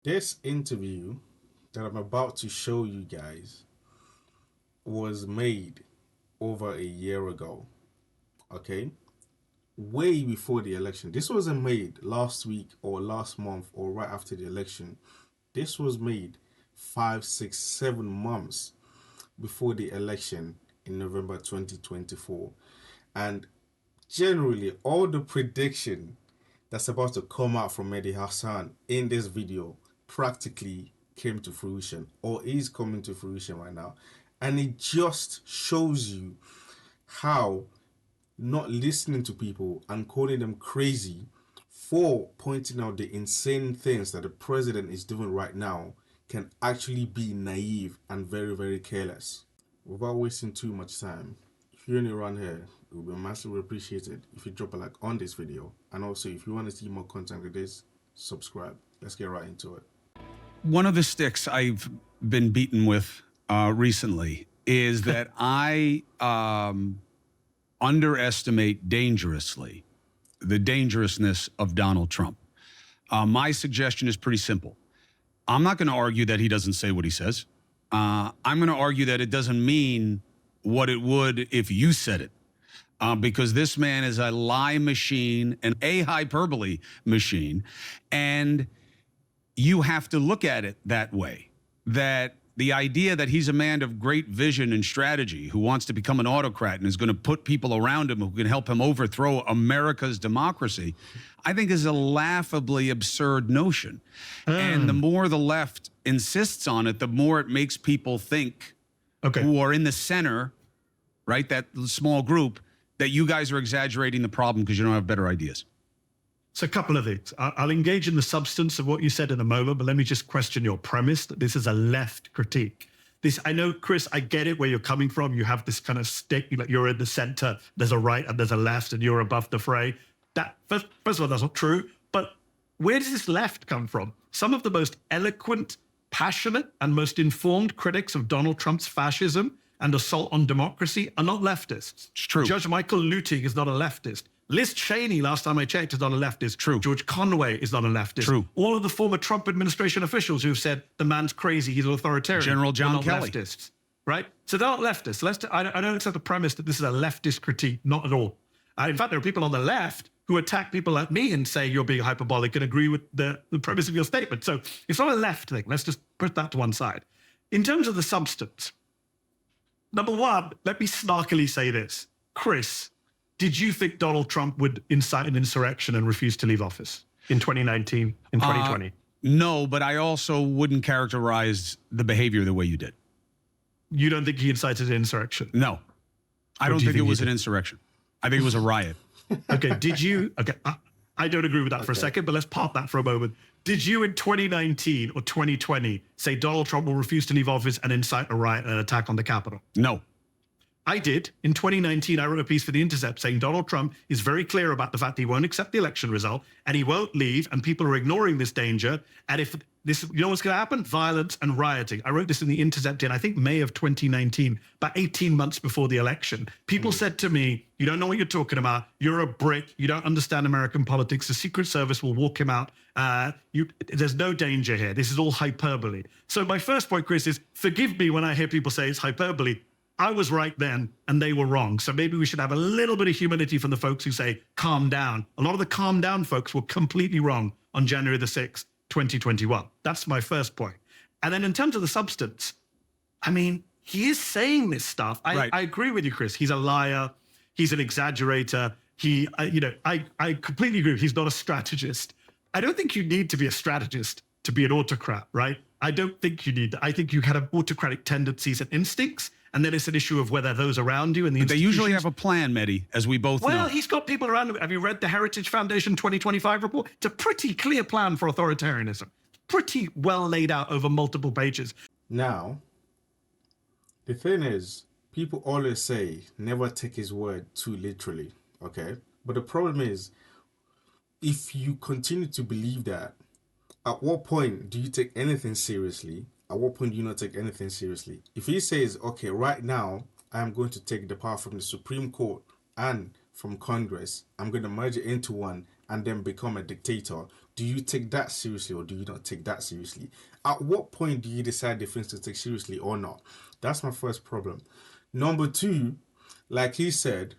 This interview that I'm about to show you guys was made over a year ago, okay? Way before the election. This wasn't made last week or last month or right after the election. This was made 5, 6, 7 months before the election in November 2024. And generally, all the prediction that's about to come out from Mehdi Hasan in this video practically came to fruition or is coming to fruition right now. And it just shows you how not listening to people and calling them crazy for pointing out the insane things that the president is doing right now can actually be naive and very, very careless. Without wasting too much time, if you're new around here, it will be massively appreciated if you drop a like on this video. And also, if you want to see more content like this, subscribe. Let's get right into it. One of the sticks I've been beaten with recently is that I underestimate dangerously the dangerousness of Donald Trump. My suggestion is pretty simple. I'm not going to argue that he doesn't say what he says. I'm going to argue that it doesn't mean what it would if you said it. Because this man is a lie machine, and a hyperbole machine. And you have to look at it that way, that the idea that he's a man of great vision and strategy who wants to become an autocrat and is going to put people around him who can help him overthrow America's democracy, I think is a laughably absurd notion. And the more the left insists on it, the more it makes people think who are in the center, right, that small group, that you guys are exaggerating the problem because you don't have better ideas. So a couple of things. I'll engage in the substance of what you said in a moment, but let me just question your premise that this is a left critique. I know, Chris, I get it where you're coming from. You have this kind of stick, like you're in the center, there's a right and there's a left, and you're above the fray. That first of all, that's not true. But where does this left come from? Some of the most eloquent, passionate, and most informed critics of Donald Trump's fascism and assault on democracy are not leftists. It's true. Judge Michael Luttig is not a leftist. Liz Cheney, last time I checked, is not a leftist. True. George Conway is not a leftist. True. All of the former Trump administration officials who've said the man's crazy, he's an authoritarian. General John not Kelly. Leftists, right? So they're not leftists. I don't accept the premise that this is a leftist critique, not at all. In fact, there are people on the left who attack people like me and say you're being hyperbolic and agree with the premise of your statement. So it's not a left thing. Let's just put that to one side. In terms of the substance, number one, let me snarkily say this. Chris, did you think Donald Trump would incite an insurrection and refuse to leave office in 2019, in 2020? No, but I also wouldn't characterize the behavior the way you did. You don't think he incited an insurrection? No, I don't think it was an insurrection. I think it was a riot. Okay, did you? Okay, I don't agree with that for a second, but let's park that for a moment. Did you in 2019 or 2020 say Donald Trump will refuse to leave office and incite a riot and an attack on the Capitol? No. I did. In 2019, I wrote a piece for The Intercept saying Donald Trump is very clear about the fact he won't accept the election result and he won't leave, and people are ignoring this danger. And if this, you know what's going to happen? Violence and rioting. I wrote this in The Intercept in, I think, May of 2019, about 18 months before the election. People said to me, you don't know what you're talking about. You're a brick. You don't understand American politics. The Secret Service will walk him out. There's no danger here. This is all hyperbole. So my first point, Chris, is forgive me when I hear people say it's hyperbole. I was right then, and they were wrong. So maybe we should have a little bit of humility from the folks who say, calm down. A lot of the calm down folks were completely wrong on January the 6th, 2021. That's my first point. And then in terms of the substance, I mean, he is saying this stuff. I agree with you, Chris. He's a liar. He's an exaggerator. I completely agree. He's not a strategist. I don't think you need to be a strategist to be an autocrat, right? I don't think you need. I think you have autocratic tendencies and instincts. And then it's an issue of whether those around you and the institutions... They usually have a plan, Mehdi, as we both know. Well, he's got people around him. Have you read the Heritage Foundation 2025 report? It's a pretty clear plan for authoritarianism. Pretty well laid out over multiple pages. Now, the thing is, people always say, never take his word too literally, okay? But the problem is, if you continue to believe that, at what point do you take anything seriously? At what point do you not take anything seriously? If he says, okay, right now, I am going to take the power from the Supreme Court and from Congress, I'm going to merge it into one, and then become a dictator, do you take that seriously or do you not take that seriously? At what point do you decide the things to take seriously or not? That's my first problem. Number two, like he said,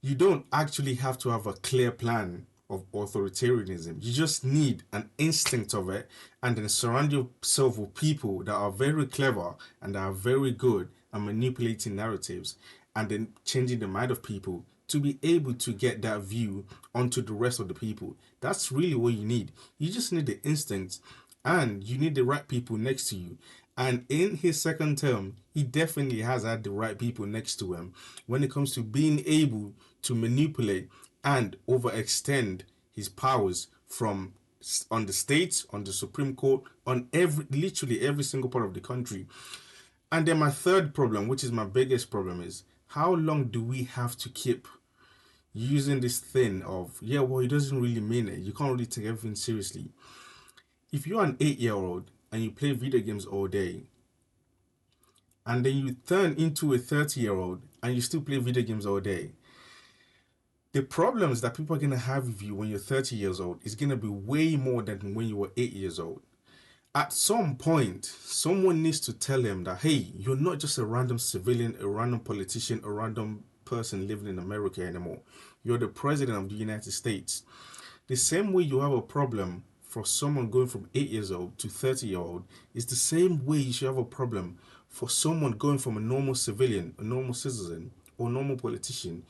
you don't actually have to have a clear plan of authoritarianism. You just need an instinct of it, and then surround yourself with people that are very clever and that are very good at manipulating narratives and then changing the mind of people to be able to get that view onto the rest of the people. That's really what you need. You just need the instinct, and you need the right people next to you. And in his second term, he definitely has had the right people next to him when it comes to being able to manipulate and overextend his powers from on the states, on the Supreme Court, on literally every single part of the country. And then my third problem, which is my biggest problem, is how long do we have to keep using this thing of, yeah, well, he doesn't really mean it. You can't really take everything seriously. If you're an 8-year-old and you play video games all day, and then you turn into a 30-year-old and you still play video games all day, the problems that people are going to have with you when you're 30 years old is going to be way more than when you were 8 years old. At some point, someone needs to tell him that, hey, you're not just a random civilian, a random politician, a random person living in America anymore. You're the president of the United States. The same way you have a problem for someone going from 8 years old to 30-year-old is the same way you should have a problem for someone going from a normal civilian, a normal citizen, or normal politician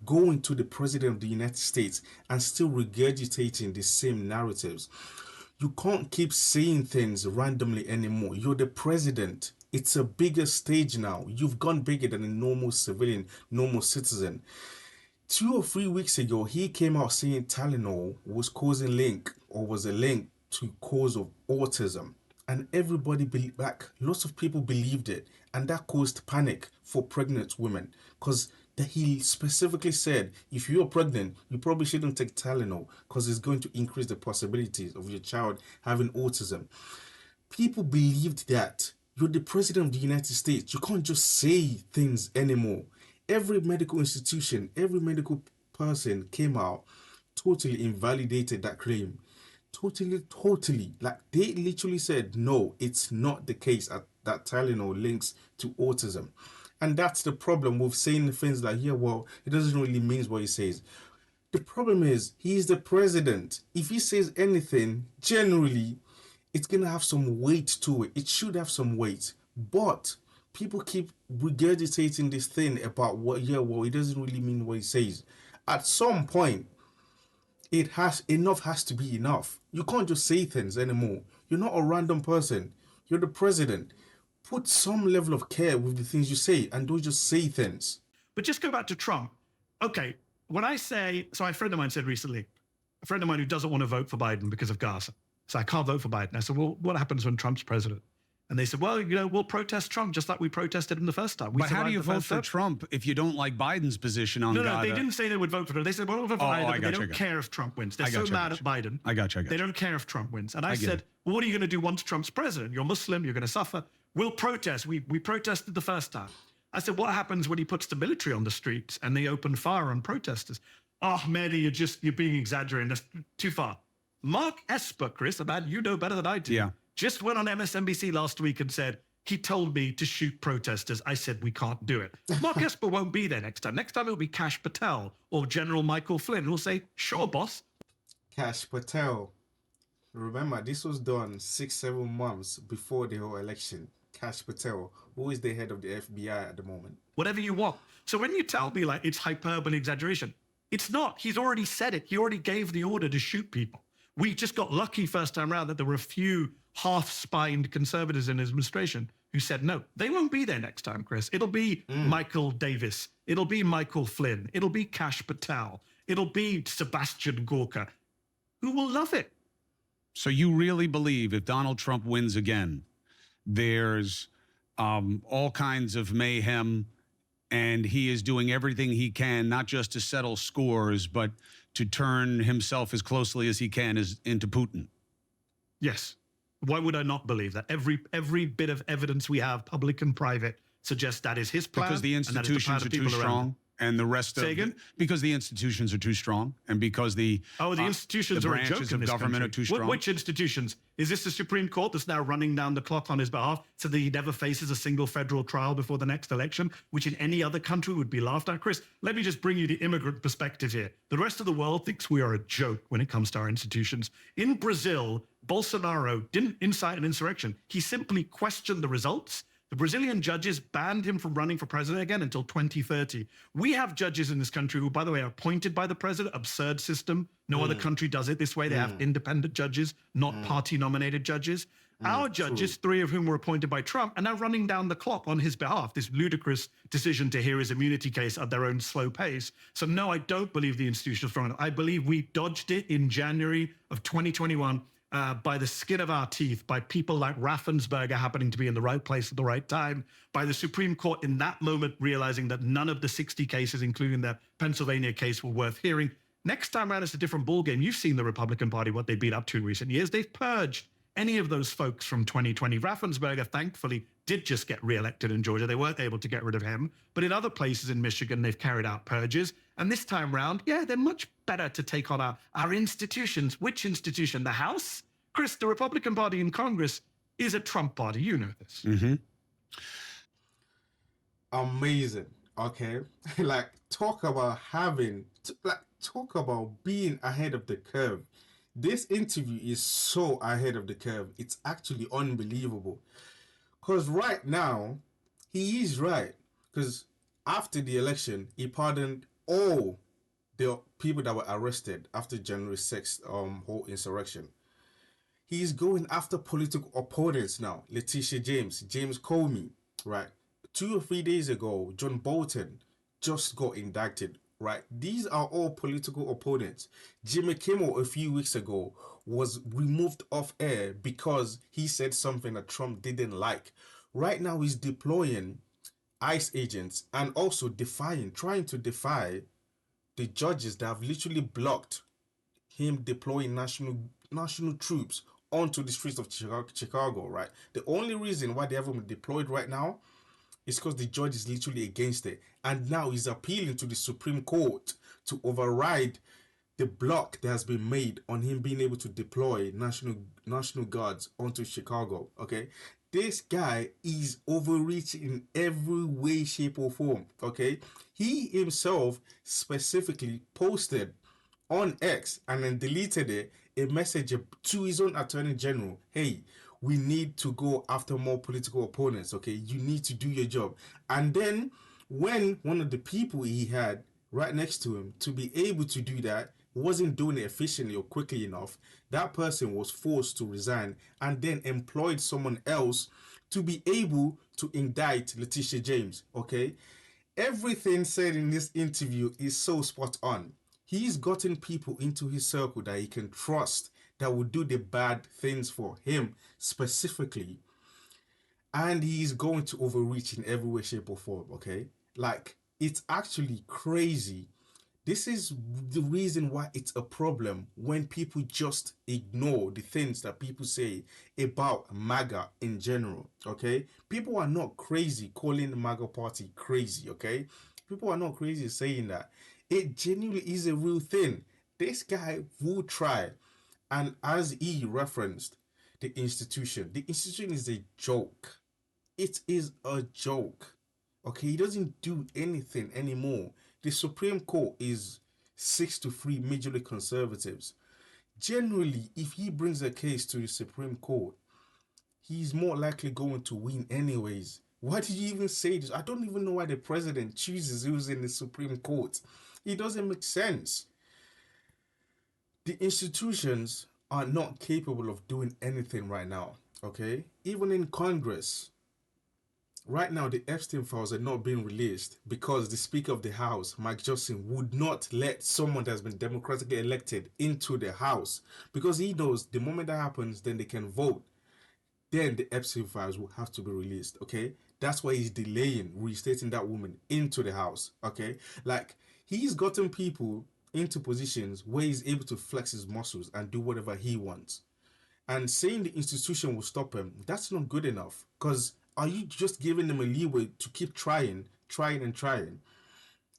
going to the president of the United States and still regurgitating the same narratives. You can't keep saying things randomly anymore. You're the president. It's a bigger stage now. You've gone bigger than a normal civilian, normal citizen. 2 or 3 weeks ago, he came out saying Tylenol was causing link or was a link to cause of autism. And everybody believed, like lots of people believed it. And that caused panic for pregnant women because he specifically said, if you're pregnant, you probably shouldn't take Tylenol because it's going to increase the possibilities of your child having autism. People believed that. You're the president of the United States. You can't just say things anymore. Every medical institution, every medical person came out, totally invalidated that claim. Totally. Like they literally said, no, it's not the case that Tylenol links to autism. And that's the problem with saying things like, yeah, well, it doesn't really mean what he says. The problem is, he's the president. If he says anything, generally, it's going to have some weight to it. It should have some weight. But people keep regurgitating this thing about what, yeah, well, it doesn't really mean what he says. At some point, enough has to be enough. You can't just say things anymore. You're not a random person. You're the president. Put some level of care with the things you say and don't just say things. But just go back to Trump. Okay, when I say, so a friend of mine said recently, a friend of mine who doesn't want to vote for Biden because of Gaza. So I can't vote for Biden. I said, well, what happens when Trump's president? And they said, well, we'll protest Trump just like we protested him the first time. But how do you vote for Trump if you don't like Biden's position on Gaza? No, they didn't say they would vote for Trump. They said, well, we'll vote for Biden, but they don't care if Trump wins. They're so mad at Biden. I got you. They don't care if Trump wins. And I said, well, what are you going to do once Trump's president? You're Muslim, you're going to suffer. We'll protest. We protested the first time. I said, what happens when he puts the military on the streets and they open fire on protesters? Oh, Mehdi, you're being exaggerating. That's too far. Mark Esper, Chris, a man you know better than I do, just went on MSNBC last week and said, he told me to shoot protesters. I said, we can't do it. Mark Esper won't be there next time. Next time it'll be Kash Patel or General Michael Flynn who'll say, sure, boss. Kash Patel. Remember, this was done 6-7 months before the whole election. Kash Patel, who is the head of the FBI at the moment. Whatever you want. So when you tell me like it's hyperbole exaggeration, it's not. He's already said it. He already gave the order to shoot people. We just got lucky first time around that there were a few half-spined conservatives in his administration who said no. They won't be there next time, Chris. It'll be Michael Davis. It'll be Michael Flynn. It'll be Kash Patel. It'll be Sebastian Gorka, who will love it. So you really believe if Donald Trump wins again, there's all kinds of mayhem, and he is doing everything he can, not just to settle scores, but to turn himself as closely as he can into Putin? Yes. Why would I not believe that? Every bit of evidence we have, public and private, suggests that is his plan. Because the institutions are too strong? and the rest Say of again? because the institutions are too strong, and because the institutions the are a joke branches in of this government country. are too strong. Which institutions? Is this the Supreme Court that's now running down the clock on his behalf so that he never faces a single federal trial before the next election, which in any other country would be laughed at? Chris, let me just bring you the immigrant perspective here. The rest of the world thinks we are a joke when it comes to our institutions. In Brazil, Bolsonaro didn't incite an insurrection. He simply questioned the results. The Brazilian judges banned him from running for president again until 2030. We have judges in this country who, by the way, are appointed by the president. Absurd system. No other country does it this way. They have independent judges, not party-nominated judges. Our judges, 3 of whom were appointed by Trump, are now running down the clock on his behalf, this ludicrous decision to hear his immunity case at their own slow pace. So no, I don't believe the institution is strong enough. I believe we dodged it in January of 2021 by the skin of our teeth, by people like Raffensperger happening to be in the right place at the right time, by the Supreme Court in that moment realizing that none of the 60 cases, including the Pennsylvania case, were worth hearing. Next time around, it's a different ballgame. You've seen the Republican Party, what they've been up to in recent years. They've purged any of those folks from 2020. Raffensperger, thankfully, did just get reelected in Georgia. They weren't able to get rid of him. But in other places in Michigan, they've carried out purges. And this time round, yeah, they're much better to take on our institutions. Which institution? The House? Chris, the Republican Party in Congress is a Trump party. You know this. Amazing. Okay. Like, talk about talk about being ahead of the curve. This interview is so ahead of the curve. It's actually unbelievable. Because right now, he is right. Because after the election, he pardoned all the people that were arrested after January 6th whole insurrection. He's going after political opponents now. Letitia James, James Comey, right? 2 or 3 days ago, John Bolton just got indicted, right? These are all political opponents. Jimmy Kimmel a few weeks ago was removed off air because he said something that Trump didn't like. Right now, he's deploying ICE agents and also trying to defy the judges that have literally blocked him deploying national troops onto the streets of Chicago, right? The only reason why they haven't been deployed right now is because the judge is literally against it. And now he's appealing to the Supreme Court to override the block that has been made on him being able to deploy national guards onto Chicago, okay? This guy is overreaching in every way, shape, or form, okay? He himself specifically posted on X and then deleted it, a message to his own attorney general. Hey, we need to go after more political opponents, okay? You need to do your job. And then when one of the people he had right next to him to be able to do that wasn't doing it efficiently or quickly enough, that person was forced to resign and then employed someone else to be able to indict Letitia James, okay? Everything said in this interview is so spot on. He's gotten people into his circle that he can trust that will do the bad things for him specifically. And he's going to overreach in every way, shape, or form, okay? Like, it's actually crazy. This is the reason why it's a problem when people just ignore the things that people say about MAGA in general, okay? People are not crazy calling the MAGA party crazy, okay? People are not crazy saying that. It genuinely is a real thing. This guy will try. And as he referenced the institution is a joke. It is a joke. Okay, he doesn't do anything anymore. The Supreme Court is 6-3 majorly conservatives. Generally, if he brings a case to the Supreme Court, he's more likely going to win anyways. Why did you even say this? I don't even know why the president chooses who's in the Supreme Court. It doesn't make sense. The institutions are not capable of doing anything right now, okay? Even in Congress, right now the Epstein files are not being released because the Speaker of the House, Mike Johnson, would not let someone that's been democratically elected into the House because he knows the moment that happens, then they can vote. Then the Epstein files will have to be released, okay? That's why he's delaying restating that woman into the House, okay? Like, he's gotten people into positions where he's able to flex his muscles and do whatever he wants. And saying the institution will stop him, that's not good enough. Because are you just giving them a leeway to keep trying?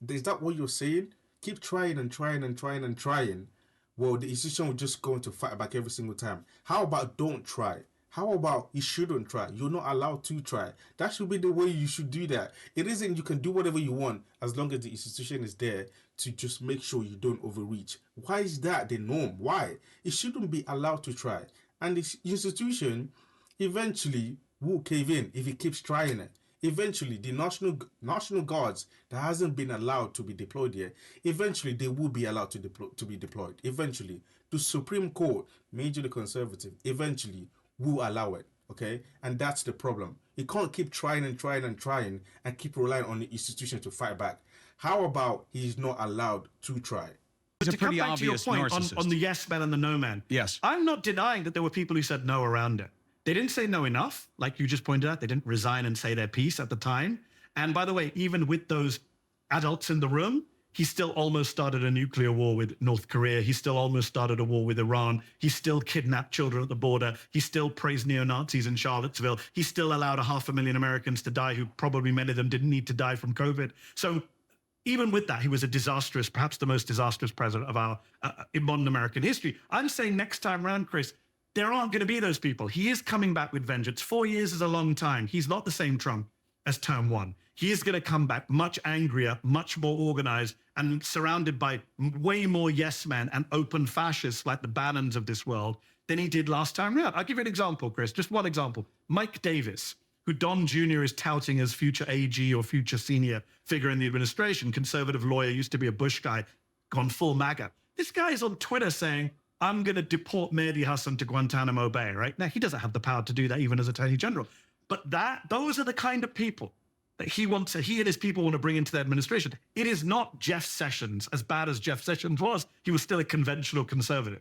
Is that what you're saying? Keep trying and trying and trying and trying. Well, the institution will just go into fight back every single time. How about don't try? How about you shouldn't try? You're not allowed to try. That should be the way you should do that. It isn't you can do whatever you want as long as the institution is there to just make sure you don't overreach. Why is that the norm? Why? It shouldn't be allowed to try. And the institution eventually will cave in if it keeps trying it. Eventually, the national guards that hasn't been allowed to be deployed yet, eventually they will be allowed to be deployed. Eventually, the Supreme Court, majorly conservative, eventually will allow it. Okay, and that's the problem. You can't keep trying and trying and trying and keep relying on the institution to fight back. How about he's not allowed to try? He's a To come pretty back to your obvious point narcissist. on the yes man and the no man. Yes. I'm not denying that there were people who said no around it. They didn't say no enough, like you just pointed out. They didn't resign and say their piece at the time. And by the way, even with those adults in the room, he still almost started a nuclear war with North Korea. He still almost started a war with Iran. He still kidnapped children at the border. He still praised neo-Nazis in Charlottesville. He still allowed 500,000 Americans to die who probably many of them didn't need to die from COVID. So even with that, he was a disastrous, perhaps the most disastrous president of our in modern American history. I'm saying next time around, Chris, there aren't going to be those people. He is coming back with vengeance. 4 years is a long time. He's not the same Trump as term one. He is going to come back much angrier, much more organized, and surrounded by way more yes men and open fascists like the Bannons of this world than he did last time around. I'll give you an example, Chris, just one example. Mike Davis, who Don Jr. is touting as future AG or future senior figure in the administration, conservative lawyer, used to be a Bush guy, gone full MAGA. This guy is on Twitter saying, I'm going to deport Mehdi Hasan to Guantanamo Bay, right? Now, he doesn't have the power to do that even as Attorney General. But those are the kind of people that he and his people want to bring into the administration. It is not Jeff Sessions. As bad as Jeff Sessions was, he was still a conventional conservative.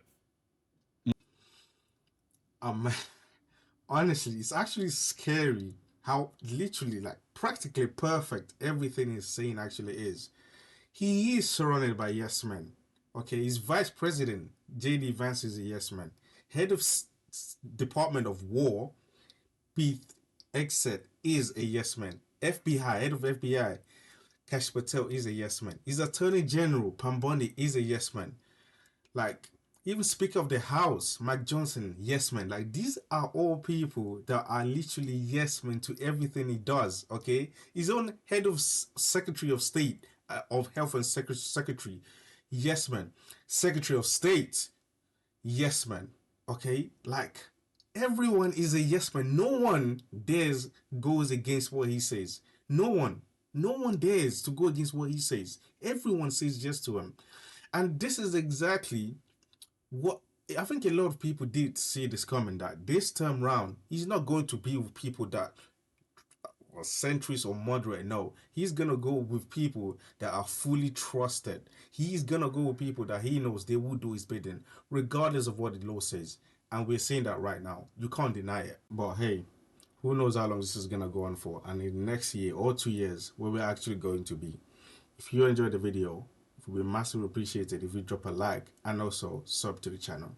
Honestly, it's actually scary how literally, like, practically perfect everything he's saying actually is. He is surrounded by yes men. Okay, his vice president, J.D. Vance, is a yes man. Head of Department of War, Pete Hegseth, is a yes man. FBI, head of FBI, Kash Patel, is a yes man. His Attorney General, Pambondi, is a yes man. Like, even Speaker of the House, Mike Johnson, yes man. Like, these are all people that are literally yes men to everything he does. Okay, his own head of Secretary of State of Health and Secretary, yes man. Secretary of State, yes man. Okay, like, everyone is a yes man. No one dares goes against what he says. No one dares to go against what he says. Everyone says yes to him. And this is exactly what I think a lot of people did see this coming, that this time round he's not going to be with people that are centrist or moderate. No, he's gonna go with people that are fully trusted. He's gonna go with people that he knows they will do his bidding regardless of what the law says. And we're seeing that right now. You can't deny it. But hey, who knows how long this is gonna go on for, and in the next year or 2 years where we're actually going to be. If you enjoyed the video, it would be massively appreciated if you drop a like and also sub to the channel.